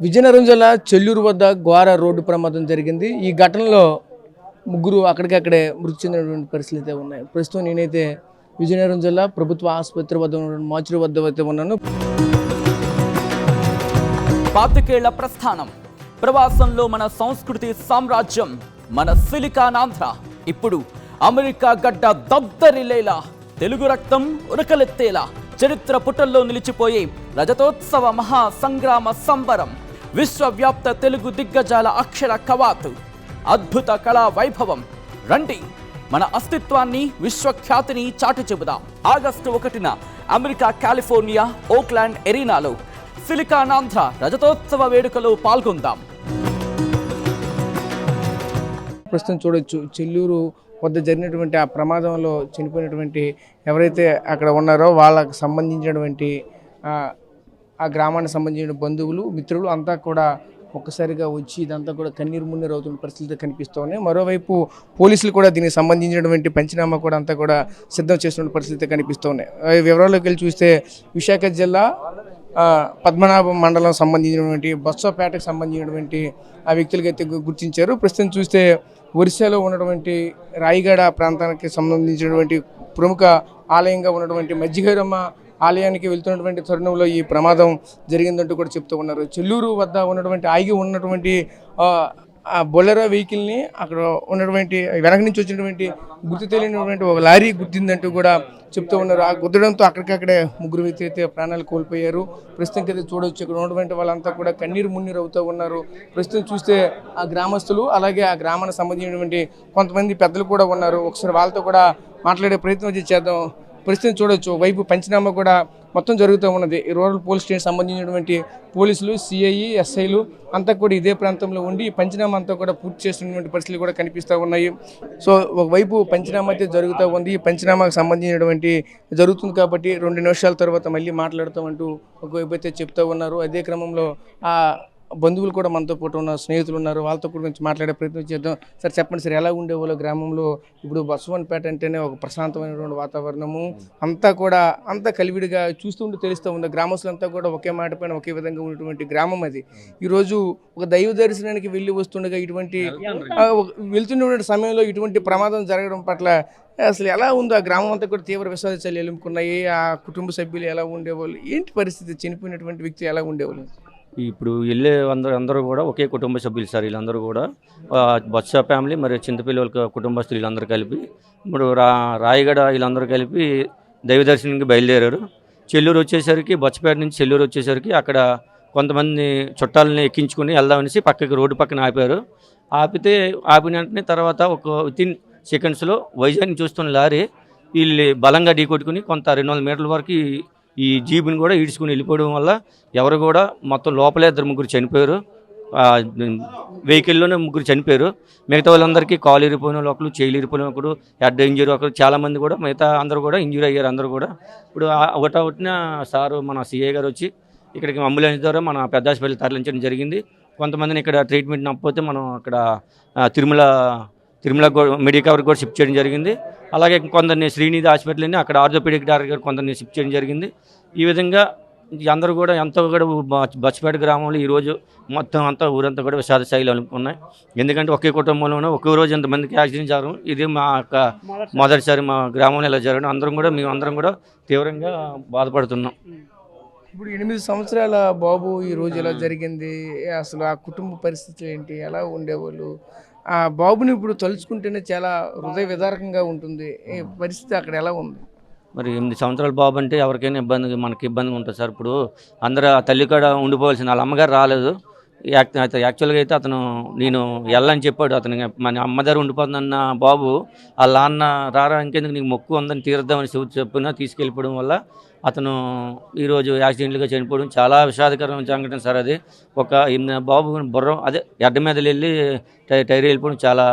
విజయనగరం జిల్లా చెల్లూరు వద్ద ఘోర రోడ్డు ప్రమాదం జరిగింది. ఈ ఘటనలో ముగ్గురు అక్కడికక్కడే మృతి చెందినటువంటి పరిస్థితులు అయితే ఉన్నాయి. ప్రస్తుతం నేనైతే విజయనగరం జిల్లా ప్రభుత్వ ఆసుపత్రి వద్ద మార్చురి వద్ద అయితే ఉన్నాను. పాతికేళ్ల ప్రస్థానం, ప్రవాసంలో మన సంస్కృతి సామ్రాజ్యం, మన సిలికానాంధ్ర ఇప్పుడు అమెరికా గడ్డ దద్దరిల్లేలా, తెలుగు రక్తం ఉరకలెత్తేలా చరిత్ర పుటల్లో నిలిచిపోయే రజతోత్సవ మహా సంగ్రామ సంబరం, విశ్వవ్యాప్త తెలుగు దిగ్గజాల అక్షర కవాతు, అద్భుత కళా వైభవం. రండి, మన అస్తిత్వాన్ని విశ్వఖ్యాతిని చాటి చెబుదాం. ఆగస్టు 1న అమెరికా కాలిఫోర్నియా ఓక్లాండ్ ఎరీనాలో సిలికానాంధ్ర రజతోత్సవ వేడుకలో పాల్గొందాం. ప్రస్తుతం చూడొచ్చు, చెల్లూరు వద్ద జరిగినటువంటి ఆ ప్రమాదంలో చనిపోయినటువంటి ఎవరైతే అక్కడ ఉన్నారో వాళ్ళకు సంబంధించినటువంటి ఆ గ్రామానికి సంబంధించిన బంధువులు, మిత్రులు అంతా కూడా ఒక్కసారిగా వచ్చి ఇదంతా కూడా కన్నీరు మున్నీరు అవుతున్న పరిస్థితి కనిపిస్తూ ఉన్నాయి. మరోవైపు పోలీసులు కూడా దీనికి సంబంధించినటువంటి పంచనామా కూడా అంతా కూడా సిద్ధం చేస్తున్న పరిస్థితి కనిపిస్తూ ఉన్నాయి. వివరాల్లోకి వెళ్ళి చూస్తే విశాఖ జిల్లా పద్మనాభం మండలం సంబంధించినటువంటి బొత్సపేటకు సంబంధించినటువంటి ఆ వ్యక్తులకైతే గుర్తించారు. ప్రస్తుతం చూస్తే ఒరిస్సాలో ఉన్నటువంటి రాయగడ ప్రాంతానికి సంబంధించినటువంటి ప్రముఖ ఆలయంగా ఉన్నటువంటి మజ్జిగరమ్మ ఆలయానికి వెళ్తున్నటువంటి తరుణంలో ఈ ప్రమాదం జరిగిందంటూ కూడా చెప్తూ ఉన్నారు. చెల్లూరు వద్ద ఉన్నటువంటి ఆగి ఉన్నటువంటి ఆ బొలెరో వెహికల్ని అక్కడ ఉన్నటువంటి వెనక నుంచి వచ్చినటువంటి గుర్తు తెలియనటువంటి ఒక లారీ గుర్తిందంటూ కూడా చెప్తూ ఉన్నారు. ఆ గుద్దడంతో అక్కడికక్కడే ముగ్గురు వ్యక్తి అయితే ప్రాణాలు కోల్పోయారు. ప్రస్తుతం అయితే చూడవచ్చు, ఇక్కడ ఉన్నటువంటి వాళ్ళంతా కూడా కన్నీరు మున్నీరు అవుతూ ఉన్నారు. ప్రస్తుతం చూస్తే ఆ గ్రామస్తులు అలాగే ఆ గ్రామానికి సంబంధించినటువంటి కొంతమంది పెద్దలు కూడా ఉన్నారు. ఒకసారి వాళ్ళతో కూడా మాట్లాడే ప్రయత్నం చేద్దాం. ప్రస్తుతం చూడవచ్చు, వైపు పంచనామా కూడా మొత్తం జరుగుతూ ఉన్నది. రూరల్ పోలీస్ స్టేషన్ సంబంధించినటువంటి పోలీసులు, సిఐఈ, ఎస్ఐలు అంతా కూడా ఇదే ప్రాంతంలో ఉండి ఈ పంచనామా అంతా కూడా పూర్తి చేస్తున్నటువంటి పరిస్థితులు కూడా కనిపిస్తూ ఉన్నాయి. సో ఒకవైపు పంచనామా అయితే జరుగుతూ ఉంది. ఈ పంచనామాకు సంబంధించినటువంటి జరుగుతుంది కాబట్టి 2 నిమిషాల తర్వాత మళ్ళీ మాట్లాడతామంటూ ఒకవైపు అయితే చెప్తూ ఉన్నారు. అదే క్రమంలో ఆ బంధువులు కూడా మనతో పాటు ఉన్న స్నేహితులు ఉన్నారు. వాళ్ళతో కూడా కొంచెం మాట్లాడే ప్రయత్నం చేద్దాం. సార్ చెప్పండి సార్, ఎలా ఉండేవాళ్ళు గ్రామంలో? ఇప్పుడు బసవన్పేట అంటేనే ఒక ప్రశాంతమైనటువంటి వాతావరణము, అంతా కలివిడిగా చూస్తుంటే తెలుస్తూ ఉంది. గ్రామస్తులంతా కూడా ఒకే మాట పైన ఒకే విధంగా ఉన్నటువంటి గ్రామం అది. ఈరోజు ఒక దైవ దర్శనానికి వెళ్ళి వస్తుండగా ఇటువంటి వెళ్తున్నటువంటి సమయంలో ఇటువంటి ప్రమాదం జరగడం పట్ల అసలు ఎలా ఉందో, ఆ గ్రామం అంతా కూడా తీవ్ర విశ్వాసాలు ఎలుముకున్నాయి. ఆ కుటుంబ సభ్యులు ఎలా ఉండేవాళ్ళు, ఏంటి పరిస్థితి, చనిపోయినటువంటి వ్యక్తి ఎలా ఉండేవాళ్ళు? ఇప్పుడు వెళ్ళే అందరూ కూడా ఒకే కుటుంబ సభ్యులు సార్. వీళ్ళందరూ కూడా బొత్స ఫ్యామిలీ, మరి చింతపల్లి వాళ్ళ కుటుంబస్తులు వీళ్ళందరూ కలిపి ఇప్పుడు రాయగడ వీళ్ళందరూ కలిపి దైవ దర్శనానికి బయలుదేరారు. చెల్లూరు వచ్చేసరికి, బొత్సపేట నుంచి చెల్లూరు వచ్చేసరికి అక్కడ కొంతమంది చుట్టాలని ఎక్కించుకుని వెళ్దామనేసి పక్కకి రోడ్డు పక్కన ఆపారు. ఆపిన వెంటనే తర్వాత ఒక వితిన్ సెకండ్స్లో వైజాగ్ని చూస్తున్న లారీ వీళ్ళు బలంగా ఢీకొట్టుకుని కొంత 200 మీటర్ల వరకు ఈ జీబుని కూడా ఈడ్చుకుని వెళ్ళిపోవడం వల్ల ఎవరు కూడా మొత్తం లోపలే 2-3 చనిపోయారు. వెహికల్లోనే 3 చనిపోయారు. మిగతా వాళ్ళందరికీ కాలు ఇరిపోయిన ఒకరు, చేయిలు ఇరిపోయిన ఒకరు, హెడ్ ఇంజరీ ఒకరు, చాలామంది కూడా మిగతా అందరూ కూడా ఇంజూరీ అయ్యారు. అందరూ కూడా ఇప్పుడు ఒకటిన సారు మన సిఐ గారు వచ్చి ఇక్కడికి అంబులెన్స్ ద్వారా మన పెద్ద హాస్పిటల్ తరలించడం జరిగింది. కొంతమందిని ఇక్కడ ట్రీట్మెంట్ నప్పపోతే మనం అక్కడ తిరుమల మెడికవర్ కూడా షిఫ్ట్ చేయడం జరిగింది. అలాగే కొందరిని శ్రీనిధి హాస్పిటల్ని అక్కడ ఆర్థోపెడిక్ డాక్టర్ కొందరిని షిఫ్ట్ చేయడం జరిగింది. ఈ విధంగా అందరూ కూడా ఎంతో కూడా బొత్సపేట గ్రామంలో ఈరోజు మొత్తం అంతా ఊరంతా కూడా విషాద స్థాయిలో అనుకున్నాయి. ఎందుకంటే ఒకే కుటుంబంలోనే ఒకే రోజు ఎంతమందికి యాక్సిడెంట్ జరగడం ఇది మా యొక్క మొదటిసారి మా గ్రామంలో ఇలా జరగడం. మేమందరం కూడా తీవ్రంగా బాధపడుతున్నాం. ఇప్పుడు 8 సంవత్సరాల బాబు ఈరోజు ఇలా జరిగింది. అసలు ఆ కుటుంబ పరిస్థితులు ఏంటి, ఎలా ఉండేవాళ్ళు? ఆ బాబుని ఇప్పుడు తలుచుకుంటేనే చాలా హృదయ విదారకంగా ఉంటుంది. ఈ పరిస్థితి అక్కడ ఎలా ఉంది? మరి 8 సంవత్సరాల బాబు అంటే ఎవరికైనా మనకి ఇబ్బందిగా ఉంటుంది సార్. ఇప్పుడు అందరూ ఆ తల్లి కాడ ఉండిపోవాల్సిన వాళ్ళ అమ్మగారు రాలేదు. యాక్చువల్గా అయితే అతను నేను వెళ్ళని చెప్పాడు. అతను మన అమ్మ దగ్గర ఉండిపోతుందన్న బాబు వాళ్ళ నాన్న రారా ఇంకెందుకు నీకు మొక్కు ఉందని తీరుద్దామని చెప్పినా తీసుకెళ్ళిపోవడం వల్ల అతను ఈరోజు యాక్సిడెంట్గా చనిపోవడం చాలా విషాదకరమైన సంఘటన సార్. అది ఒక బాబు అదే అడ్డ మీద వెళ్ళి టైర్ వెళ్ళిపోవడం చాలా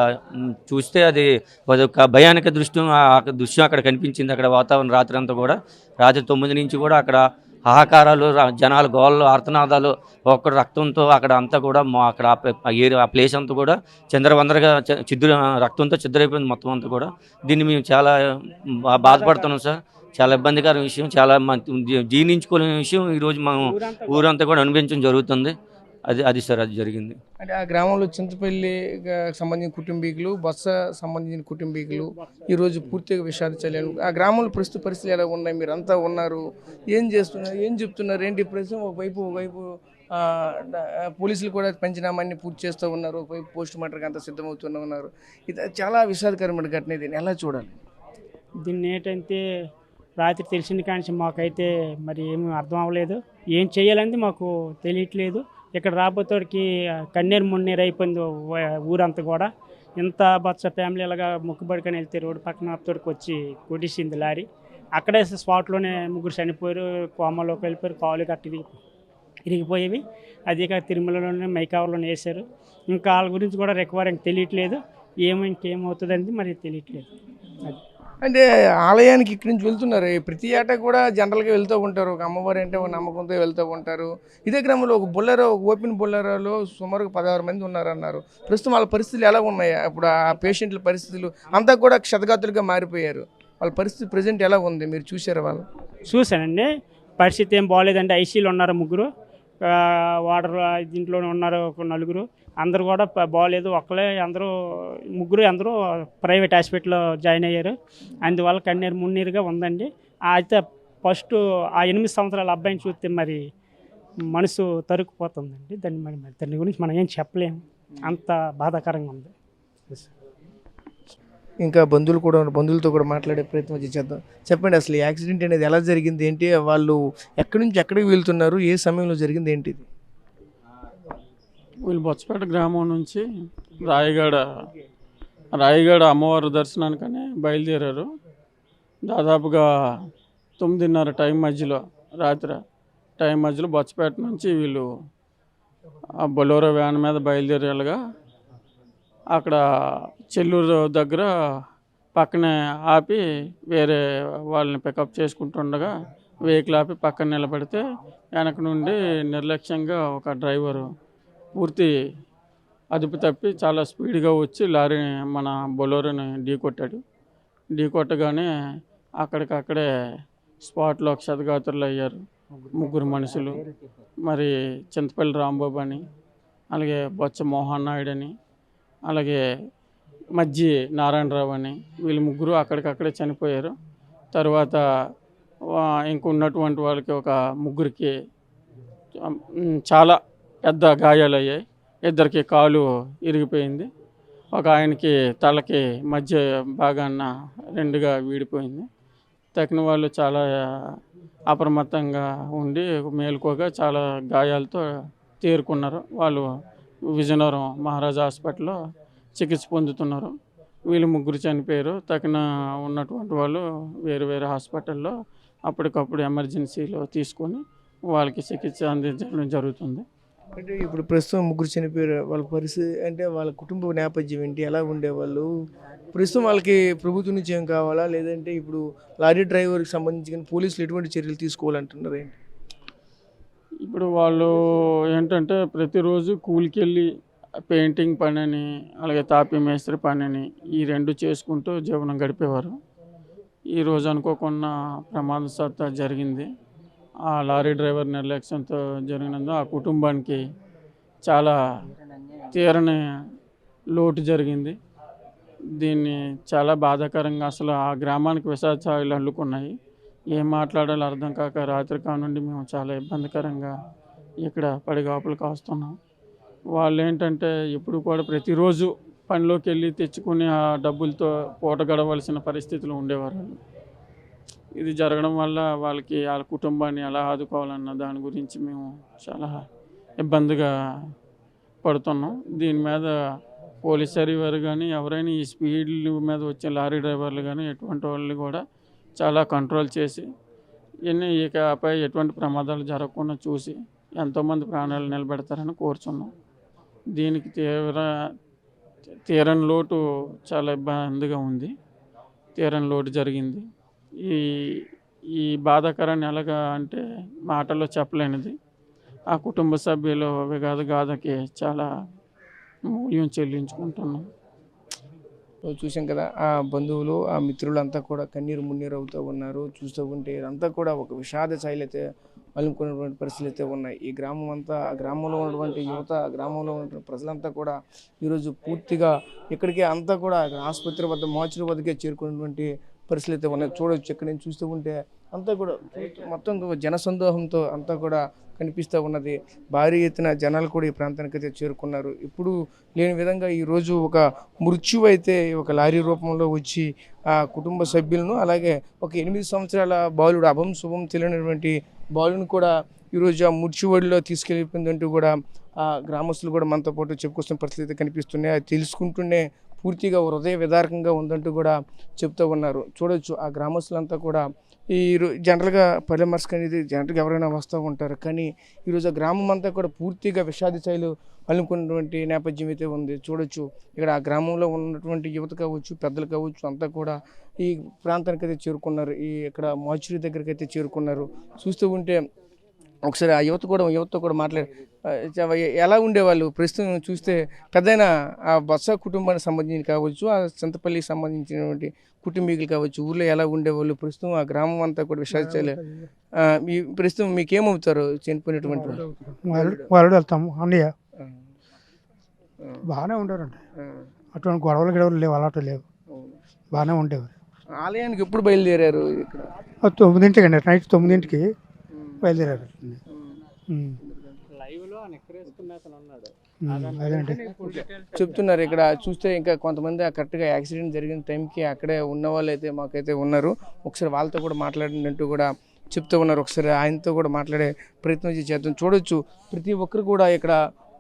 చూస్తే అది ఒక భయానక దృశ్యం అక్కడ కనిపించింది. అక్కడ వాతావరణం రాత్రి 9 నుంచి కూడా అక్కడ హాహాకారాలు, జనాలు గోళ్ళు, ఆర్తనాదాలు, ఒక్కడు రక్తంతో అక్కడ అంతా కూడా అక్కడ ఆ ప్లేస్ అంతా కూడా చిందరవందరగా రక్తంతో చిద్దరైపోయింది మొత్తం అంతా కూడా. దీన్ని మేము చాలా బాధపడుతున్నాం సార్. చాలా ఇబ్బందికర విషయం, చాలా జీర్ణించుకోలేని విషయం ఈరోజు మనం ఊరంతా కూడా అనుభవించడం జరుగుతుంది. అది సార్ అది జరిగింది. అంటే ఆ గ్రామంలో చింతపల్లి సంబంధించిన కుటుంబీకులు, బొత్స సంబంధించిన కుటుంబీకులు ఈరోజు పూర్తిగా విషాద చల్లారు. ఆ గ్రామంలో ప్రస్తుత పరిస్థితులు ఎలా ఉన్నాయి? మీరు అంతా ఉన్నారు, ఏం చేస్తున్నారు, ఏం చెప్తున్నారు, ఏంటి ప్రస్తుతం? ఒకవైపు పోలీసులు కూడా పంచనామాన్ని పూర్తి చేస్తూ ఉన్నారు, ఒకవైపు పోస్ట్ మార్టంకి అంతా సిద్ధమవుతూనే ఉన్నారు. ఇది చాలా విషాదకరమైన ఘటన. దీన్ని ఎలా చూడాలి? దీన్ని ఏంటంటే రాత్రి తెలిసింది కానీ మాకైతే మరి ఏమీ అర్థం అవ్వలేదు, ఏం చేయాలని మాకు తెలియట్లేదు. ఇక్కడ రాబోతోడికి కన్నీరు మున్నీరు అయిపోయింది ఊరంతా కూడా. ఇంత బచ్చ ఫ్యామిలీ ఇలాగా మొక్కుబడికని వెళ్తే రోడ్డు పక్కన తోడికి వచ్చి కొట్టేసింది లారీ. అక్కడే స్పాట్లోనే ముగ్గురు చనిపోయారు, కోమలోకి వెళ్ళిపోయారు, కాలు కట్టి ఇరిగిపోయేవి. అది ఇక తిరుమలలోనే మైకావర్లోనే వేశారు. ఇంకా వాళ్ళ గురించి కూడా రికవరింగ్ తెలియట్లేదు, ఇంకేమవుతుందని మరి తెలియట్లేదు. అది అంటే ఆలయానికి ఇక్కడి నుంచి వెళ్తున్నారు, ప్రతి ఏటా కూడా జనరల్గా వెళ్తూ ఉంటారు. ఒక అమ్మవారు అంటే ఒక నమ్మకంతో వెళ్తూ ఉంటారు. ఇదే గ్రామంలో ఒక ఓపెన్ బొల్లెరోలో సుమారు 16 మంది ఉన్నారన్నారు. ప్రస్తుతం వాళ్ళ పరిస్థితులు ఎలా ఉన్నాయి? ఇప్పుడు ఆ పేషెంట్ల పరిస్థితులు అంతా కూడా క్షతగాతులుగా మారిపోయారు. వాళ్ళ పరిస్థితి ప్రజెంట్ ఎలా ఉంది? మీరు చూసారా? వాళ్ళు చూశానండి, పరిస్థితి ఏం బాగోలేదండి. ఐసీయూలో ఉన్నారు ముగ్గురు, వాటర్ దీంట్లోనే ఉన్నారు ఒక నలుగురు. అందరూ కూడా బాగోలేదు, అందరూ ప్రైవేట్ హాస్పిటల్లో జాయిన్ అయ్యారు. అందువల్ల కన్నీరు మున్నీరుగా ఉందండి. అయితే ఫస్ట్ ఆ 8 సంవత్సరాల అబ్బాయిని చూస్తే మరి మనసు తరుక్కుపోతుందండి. దాని గురించి మనం ఏం చెప్పలేము, అంత బాధాకరంగా ఉంది. ఇంకా బంధువులతో కూడా మాట్లాడే ప్రయత్నం చేద్దాం. చెప్పండి, అసలు ఈ యాక్సిడెంట్ అనేది ఎలా జరిగింది, ఏంటి, వాళ్ళు ఎక్కడి నుంచి ఎక్కడికి వెళ్తున్నారు, ఏ సమయంలో జరిగింది, ఏంటిది? వీళ్ళు బొచ్చపేట గ్రామం నుంచి రాయగడ అమ్మవారి దర్శనానికని బయలుదేరారు. దాదాపుగా 9:30 రాత్రి టైం మధ్యలో బొచ్చపేట నుంచి వీళ్ళు ఆ బొలోరో వ్యాన్ మీద బయలుదేరేలాగా అక్కడ చెల్లూరు దగ్గర పక్కనే ఆపి వేరే వాళ్ళని పికప్ చేసుకుంటుండగా వెహికల్ ఆపి పక్కన నిలబెడితే వెనక నుండి నిర్లక్ష్యంగా ఒక డ్రైవరు పూర్తి అదుపు తప్పి చాలా స్పీడ్గా వచ్చి మన బొలోరోని ఢీకొట్టగానే అక్కడికక్కడే స్పాట్లో క్షతగాత్రులు అయ్యారు ముగ్గురు మనుషులు. మరి చింతపల్లి రాంబాబు అని, అలాగే బొత్స మోహన్ నాయుడు అని, అలాగే మజ్జి నారాయణరావు అని, వీళ్ళు ముగ్గురు అక్కడికక్కడే చనిపోయారు. తర్వాత ఇంకున్నటువంటి వాళ్ళకి ఒక ముగ్గురికి చాలా పెద్ద గాయాలు అయ్యాయి. ఇద్దరికి కాలు ఇరిగిపోయింది, ఒక ఆయనకి తలకి మధ్య భాగాన 2గా వీడిపోయింది. తగిన వాళ్ళు చాలా అప్రమత్తంగా ఉండి మేలుకోగా చాలా గాయాలతో తేరుకున్నారు. వాళ్ళు విజయనగరం మహారాజా హాస్పిటల్లో చికిత్స పొందుతున్నారు. వీళ్ళు ముగ్గురు చనిపోయారు. తగిన ఉన్నటువంటి వాళ్ళు వేరే హాస్పిటల్లో అప్పటికప్పుడు ఎమర్జెన్సీలో తీసుకొని వాళ్ళకి చికిత్స అందించడం జరుగుతుంది. అంటే ఇప్పుడు ప్రస్తుతం ముగ్గురు చనిపోయారు. వాళ్ళ పరిస్థితి అంటే వాళ్ళ కుటుంబ నేపథ్యం ఏంటి, ఎలా ఉండేవాళ్ళు, ప్రస్తుతం వాళ్ళకి ప్రభుత్వం నుంచి ఏం కావాలా, లేదంటే ఇప్పుడు లారీ డ్రైవర్కి సంబంధించి కానీ పోలీసులు ఎటువంటి చర్యలు తీసుకోవాలంటున్నారు ఏంటి? ఇప్పుడు వాళ్ళు ఏంటంటే ప్రతిరోజు కూలికి వెళ్ళి పెయింటింగ్ పని అని, అలాగే తాపీ మేస్త్రి పని అని ఈ 2 చేసుకుంటూ జీవనం గడిపేవారు. ఈరోజు అనుకోకుండా ప్రమాదవశాత్తు జరిగింది. ఆ లారీ డ్రైవర్ నిర్లక్ష్యంతో జరిగినందు ఆ కుటుంబానికి చాలా తీరని లోటు జరిగింది. దీన్ని చాలా బాధాకరంగా అసలు ఆ గ్రామానికి విషాద ఛాయలు అల్లుకున్నాయి. ఏం మాట్లాడాలో అర్థం కాక రాత్రి కానుండి మేము చాలా ఇబ్బందికరంగా ఇక్కడ పడిగాపులు కాస్తున్నాం. వాళ్ళు ఏంటంటే ఎప్పుడు కూడా ప్రతిరోజు పనిలోకి వెళ్ళి తెచ్చుకుని ఆ డబ్బులతో పూట గడవలసిన పరిస్థితులు ఉండేవారు. ఇది జరగడం వల్ల వాళ్ళ కుటుంబాన్ని ఎలా ఆదుకోవాలన్న దాని గురించి మేము చాలా ఇబ్బందిగా పడుతున్నాం. దీని మీద పోలీసు వారు కానీ ఎవరైనా ఈ స్పీడ్ మీద వచ్చే లారీ డ్రైవర్లు కానీ ఎటువంటి వాళ్ళు కూడా చాలా కంట్రోల్ చేసి ఇకపై ఎటువంటి ప్రమాదాలు జరగకుండా చూసి ఎంతోమంది ప్రాణాలు నిలబెడతారని కోరుచున్నాం. దీనికి తీరని లోటు చాలా ఇబ్బందిగా ఉంది. తీరని లోటు జరిగింది. ఈ బాధాకరాన్ని ఎలాగా అంటే మాటల్లో చెప్పలేనిది. ఆ కుటుంబ సభ్యులు గాథకి చాలా మూల్యం చెల్లించుకుంటున్నాం. చూసాం కదా, ఆ బంధువులు, ఆ మిత్రులు అంతా కూడా కన్నీరు మున్నీరు అవుతూ ఉన్నారు. చూస్తూ ఉంటే ఇదంతా కూడా ఒక విషాద శైలి అయితే అలుముకున్నటువంటి పరిస్థితులు అయితే ఉన్నాయి. ఈ గ్రామం అంతా, ఆ గ్రామంలో ఉన్నటువంటి యువత, ఆ గ్రామంలో ఉన్నటువంటి ప్రజలంతా కూడా ఈరోజు పూర్తిగా ఇక్కడికే అంతా కూడా ఆసుపత్రి వద్ద మార్చురీ వద్దకే చేరుకున్నటువంటి పరిస్థితులు అయితే ఉన్నాయి. చూడవచ్చు ఇక్కడ నుంచి చూస్తూ ఉంటే అంతా కూడా మొత్తం జనసందోహంతో అంతా కూడా కనిపిస్తూ ఉన్నది. భారీ ఎత్తున జనాలు కూడా ఈ ప్రాంతానికి అయితే చేరుకున్నారు. ఇప్పుడు లేని విధంగా ఈరోజు ఒక మృత్యువు అయితే ఒక లారీ రూపంలో వచ్చి ఆ కుటుంబ సభ్యులను, అలాగే ఒక 8 సంవత్సరాల బాలుడు, అభం శుభం తెలియనటువంటి బాలుని కూడా ఈరోజు ఆ మృత్యువడిలో తీసుకెళ్ళిపోయిందంటూ కూడా ఆ గ్రామస్తులు కూడా మనతో పాటు చెప్పుకొస్తున్న పరిస్థితి కనిపిస్తున్నాయి. అది తెలుసుకుంటూనే పూర్తిగా హృదయ విదారకంగా ఉందంటూ కూడా చెప్తూ ఉన్నారు. చూడొచ్చు ఆ గ్రామస్తులంతా కూడా ఈ జనరల్గా పల్లెమర్స్క్ అనేది జనరల్గా ఎవరైనా వస్తూ ఉంటారు, కానీ ఈరోజు ఆ గ్రామం అంతా కూడా పూర్తిగా విషాద శైలు అలుముకున్నటువంటి నేపథ్యం అయితే ఉంది. చూడొచ్చు ఇక్కడ ఆ గ్రామంలో ఉన్నటువంటి యువత కావచ్చు, పెద్దలు కావచ్చు, అంతా కూడా ఈ ప్రాంతానికి అయితే చేరుకున్నారు. ఈ ఇక్కడ మార్చురీ దగ్గరికి అయితే చేరుకున్నారు. చూస్తూ ఉంటే ఒకసారి ఆ యువతతో కూడా మాట్లాడి ఎలా ఉండేవాళ్ళు ప్రస్తుతం చూస్తే పెద్దయిన ఆ బొత్స కుటుంబానికి సంబంధించి కావచ్చు, ఆ చింతపల్లికి సంబంధించినటువంటి కుటుంబీకులు కావచ్చు, ఊళ్ళో ఎలా ఉండేవాళ్ళు, ప్రస్తుతం ఆ గ్రామం అంతా కూడా విషాదించాలి. మీ ప్రస్తుతం మీకేమవుతారు చనిపోయినటువంటి వాళ్ళు వెళ్తాము అన్నయ్య బాగానే ఉండేవారండి. అటువంటి గొడవలు లేవు, అలాంటి లేవు, బాగానే ఉండేవారు. ఆలయానికి ఎప్పుడు బయలుదేరారు? ఇక్కడ 9ంటికి అండి, నైట్ 9ంటికి బయలుదేరారు. అదేంటి చెప్తున్నారు. ఇక్కడ చూస్తే ఇంకా కొంతమంది కరెక్ట్గా యాక్సిడెంట్ జరిగిన టైంకి అక్కడే ఉన్న వాళ్ళు అయితే మాకైతే ఉన్నారు. ఒకసారి వాళ్ళతో కూడా మాట్లాడినట్టు కూడా చెప్తూ ఉన్నారు. ఒకసారి ఆయనతో కూడా మాట్లాడే ప్రయత్నం చేద్దాం. చూడొచ్చు ప్రతి ఒక్కరు కూడా ఇక్కడ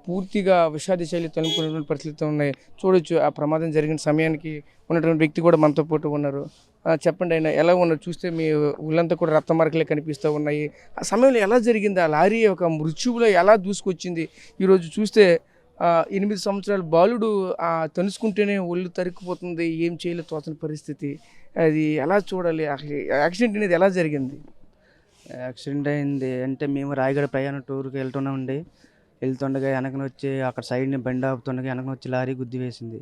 పూర్తిగా విషాద శైలి తలుపుకున్నటువంటి పరిస్థితులు ఉన్నాయి. చూడొచ్చు ఆ ప్రమాదం జరిగిన సమయానికి ఉన్నటువంటి వ్యక్తి కూడా మనతో పాటు ఉన్నారు. చెప్పండి ఆయన ఎలా ఉన్నారు? చూస్తే మీ ఊళ్ళంతా కూడా రక్త మరకలే కనిపిస్తూ ఉన్నాయి. ఆ సమయంలో ఎలా జరిగింది? ఆ లారీ ఒక మృత్యువులో ఎలా దూసుకొచ్చింది? ఈరోజు చూస్తే 8 సంవత్సరాల బాలుడు తలుసుకుంటేనే ఒళ్ళు తరుక్కుపోతుంది, ఏం చేయలేదు తోచని పరిస్థితి. అది ఎలా చూడాలి? యాక్సిడెంట్ అనేది ఎలా జరిగింది? యాక్సిడెంట్ అయింది అంటే మేము రాయగడ ప్రయాణ టూర్కి వెళ్తుండగా వెనకన వచ్చి అక్కడ సైడ్ని బండి ఆపుతుండగా వెనకన వచ్చి లారీ గుద్ది వేసింది.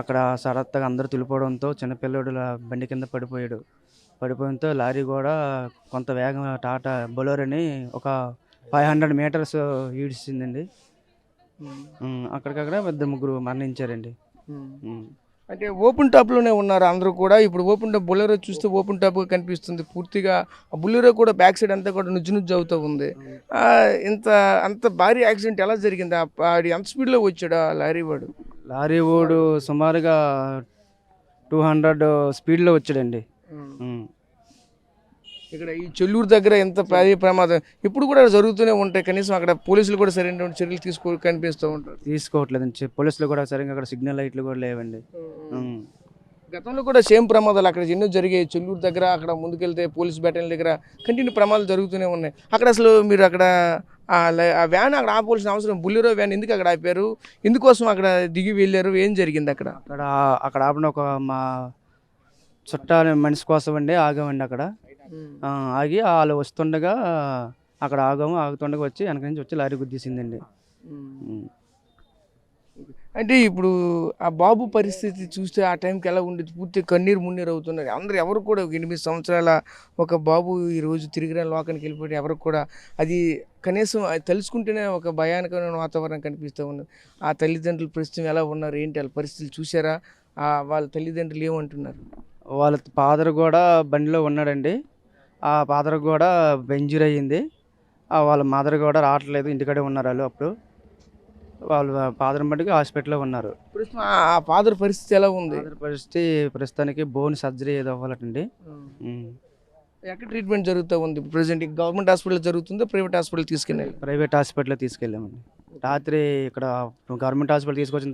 అక్కడ సడత్తుగా అందరూ తులిపోవడంతో చిన్నపిల్లడు బండి కింద పడిపోవడంతో లారీ కూడా కొంత వేగం టాటా బొలెరోని ఒక 500 మీటర్స్ ఈడ్చిందండి. అక్కడికక్కడ 2-3 మరణించారండి. అంటే ఓపెన్ టాప్లోనే ఉన్నారు అందరూ కూడా. ఇప్పుడు ఓపెన్ టాప్ బొలెరో చూస్తే ఓపెన్ టాప్గా కనిపిస్తుంది. పూర్తిగా ఆ బొలెరో కూడా బ్యాక్ సైడ్ అంతా కూడా నుజ్జు అవుతూ ఉంది. అంత భారీ యాక్సిడెంట్ ఎలా జరిగింది? ఎంత స్పీడ్లో వచ్చాడు ఆ లారీ వాడు సుమారుగా 200 స్పీడ్లో వచ్చాడండి. ఇక్కడ ఈ చెల్లూరు దగ్గర ఎంత భారీ ప్రమాదం ఇప్పుడు కూడా జరుగుతూనే ఉంటాయి. కనీసం అక్కడ పోలీసులు కూడా సరైన చర్యలు కనిపిస్తూ ఉంటారు. తీసుకోవట్లేదండి. పోలీసులు కూడా సరిగ్గా అక్కడ సిగ్నల్ లైట్లు కూడా లేవండి. గతంలో కూడా సేమ్ ప్రమాదాలు అక్కడ ఎన్నో జరిగాయి. చెల్లూరు దగ్గర అక్కడ ముందుకెళ్తే పోలీస్ బెటాలియన్ దగ్గర కంటిన్యూ ప్రమాదాలు జరుగుతూనే ఉన్నాయి. అక్కడ అసలు మీరు అక్కడ ఆ వ్యాన్ అక్కడ ఆపాల్సిన అవసరం, బుల్లెరో వ్యాన్ ఎందుకు అక్కడ ఆపారు? ఎందుకోసం అక్కడ దిగి వెళ్ళారు? ఏం జరిగింది అక్కడ? అక్కడ ఆపిన ఒక మా చుట్టాల మనిషి కోసం అండి ఆగామండి. అక్కడ ఆగి వాళ్ళు వస్తుండగా అక్కడ ఆగుతుండగా వచ్చి వెనక నుంచి వచ్చి లారీ గుద్దీసిందండి. అంటే ఇప్పుడు ఆ బాబు పరిస్థితి చూస్తే ఆ టైంకి ఎలా ఉండేది? పూర్తి కన్నీరు మున్నీరు అవుతున్నారు అందరూ. ఎవరు కూడా 8 సంవత్సరాల ఒక బాబు ఈరోజు తిరిగిన లోకానికి వెళ్ళిపోయి ఎవరికి కూడా అది కనీసం అది తలుచుకుంటేనే ఒక భయానకమైన వాతావరణం కనిపిస్తూ ఉన్నది. ఆ తల్లిదండ్రులు ప్రస్తుతం ఎలా ఉన్నారు, ఏంటి వాళ్ళ పరిస్థితులు చూసారా? వాళ్ళ తల్లిదండ్రులు ఏమంటున్నారు? వాళ్ళ ఫాదర్ కూడా బండిలో ఉన్నాడండి. ఆ ఫాదర్ కూడా ఇంజూరీ అయ్యింది. వాళ్ళ మదర్ కూడా రావట్లేదు, ఇంటికాడే ఉన్నారు వాళ్ళు. అప్పుడు వాళ్ళ ఫాదర్ మటుకు హాస్పిటల్లో ఉన్నారు. ప్రస్తుతం ఆ ఫాదర్ పరిస్థితి ఎలా ఉంది? పరిస్థితి ప్రస్తుతానికి బోన్ సర్జరీ ఏదో అవ్వాలటండి. ఎక్కడ ట్రీట్మెంట్ జరుగుతూ ఉంది ప్రజెంట్? గవర్నమెంట్ హాస్పిటల్ జరుగుతుందో ప్రైవేట్ హాస్పిటల్ తీసుకెళ్ళాలి? ప్రైవేట్ హాస్పిటల్లో తీసుకెళ్ళామండి. రాత్రి ఇక్కడ గవర్నమెంట్ హాస్పిటల్ తీసుకొచ్చిన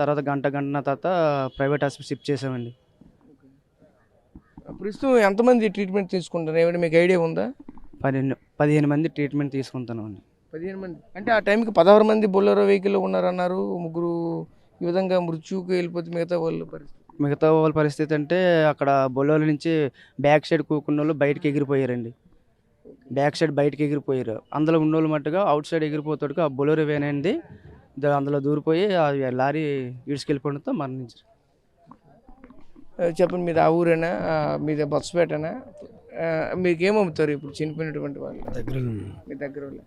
తర్వాత గంటన్నర తర్వాత ప్రైవేట్ హాస్పిటల్ షిఫ్ట్ చేసామండి. ప్రస్తుతం ఎంతమంది ట్రీట్మెంట్ తీసుకుంటారు? ఏమైనా మీకు ఐడియా ఉందా? 15 మంది ట్రీట్మెంట్ తీసుకుంటున్నామండి. 15 మంది అంటే ఆ టైంకి 16 మంది బొలెరో వెహికల్లో ఉన్నారన్నారు. 3 ఈ విధంగా మృత్యువుకి వెళ్ళిపోతే మిగతా వాళ్ళ పరిస్థితి అంటే అక్కడ బొలెరో నుంచి బ్యాక్ సైడ్ కూకున్న వాళ్ళు బయటకు ఎగిరిపోయారండి. బయటకు ఎగిరిపోయారు. అందులో ఉన్నోళ్ళు మట్టుగా అవుట్ సైడ్ ఎగిరిపోతాడుగా ఆ బొలెరో వ్యాన్ అనేది అందులో దూరిపోయి ఆ లారీ ఈడ్చుకెళ్ళిపోవడంతో మరణించారు. చెప్పండి, మీది ఆ ఊరేనా? మీది బొత్సపేటనా? మీకు ఏమవుతారు ఇప్పుడు చనిపోయినటువంటి వాళ్ళు దగ్గర మీ దగ్గర వాళ్ళు?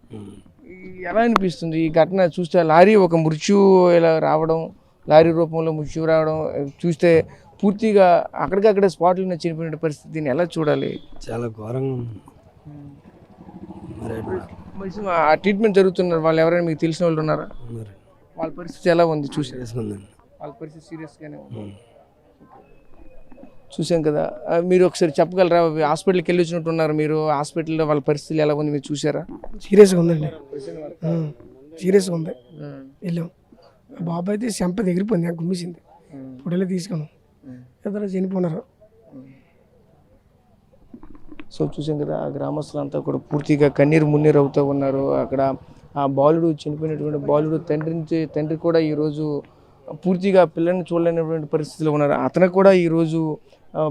ఎలా అనిపిస్తుంది ఈ ఘటన చూస్తే? లారీ ఒక మృత్యు ఇలా రావడం, లారీ రూపంలో మృత్యు రావడం చూస్తే పూర్తిగా అక్కడికక్కడే స్పాట్లో చనిపోయిన పరిస్థితి, దీన్ని ఎలా చూడాలి? చాలా ఘోరంగా ఉంది. మరి ఆ ట్రీట్మెంట్ జరుగుతున్నారు వాళ్ళు ఎవరైనా మీకు తెలిసిన వాళ్ళు ఉన్నారా? ఉన్నారు. వాళ్ళ పరిస్థితి ఎలా ఉంది చూసి? వేసుకుందండి. వాళ్ళ పరిస్థితి సీరియస్గానే ఉంది. చూసాం కదా. మీరు ఒకసారి చెప్పగలరా? హాస్పిటల్కి వెళ్ళి వచ్చినట్టున్నారు మీరు, హాస్పిటల్లో వాళ్ళ పరిస్థితులు ఎలా ఉంది మీరు చూసారా? సీరియస్గా ఉందండి, సీరియస్గా ఉంది. వెళ్ళాం, బాబు అయితే చెంప ఎగిరిపోయింది, నాకు గుమ్మిసింది. ఇప్పుడు వెళ్ళి తీసుకున్నాం, ఇద్దరు చనిపోయినారు. సో చూసాం కదా, ఆ గ్రామస్తులంతా కూడా పూర్తిగా కన్నీరు మున్నీరు అవుతూ ఉన్నారు. అక్కడ ఆ బాలుడు చనిపోయినటువంటి బాలుడు తండ్రి కూడా ఈరోజు పూర్తిగా పిల్లల్ని చూడలేనటువంటి పరిస్థితిలో ఉన్నారు. అతను కూడా ఈరోజు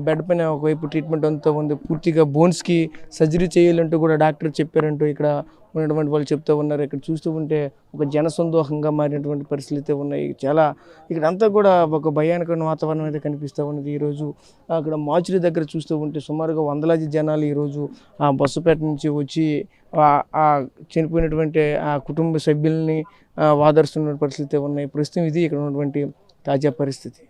బెడ్ పైన ఒకవైపు ట్రీట్మెంట్ అంతా ఉంది. పూర్తిగా బోన్స్కి సర్జరీ చేయాలంటూ కూడా డాక్టర్ చెప్పారంటూ ఇక్కడ ఉన్నటువంటి వాళ్ళు చెప్తూ ఉన్నారు. ఇక్కడ చూస్తూ ఉంటే ఒక జనసందోహంగా మారినటువంటి పరిస్థితులు అయితే ఉన్నాయి. చాలా ఇక్కడ అంతా కూడా ఒక భయానకమైన వాతావరణం అయితే కనిపిస్తూ ఉన్నది. ఈరోజు అక్కడ మార్చురీ దగ్గర చూస్తూ ఉంటే సుమారుగా వందలాది జనాలు ఈరోజు ఆ బస్సుపేట నుంచి వచ్చి ఆ చనిపోయినటువంటి ఆ కుటుంబ సభ్యుల్ని వాదరుస్తున్న పరిస్థితి ఉన్నాయి. ప్రస్తుతం ఇది ఇక్కడ ఉన్నటువంటి తాజా పరిస్థితి.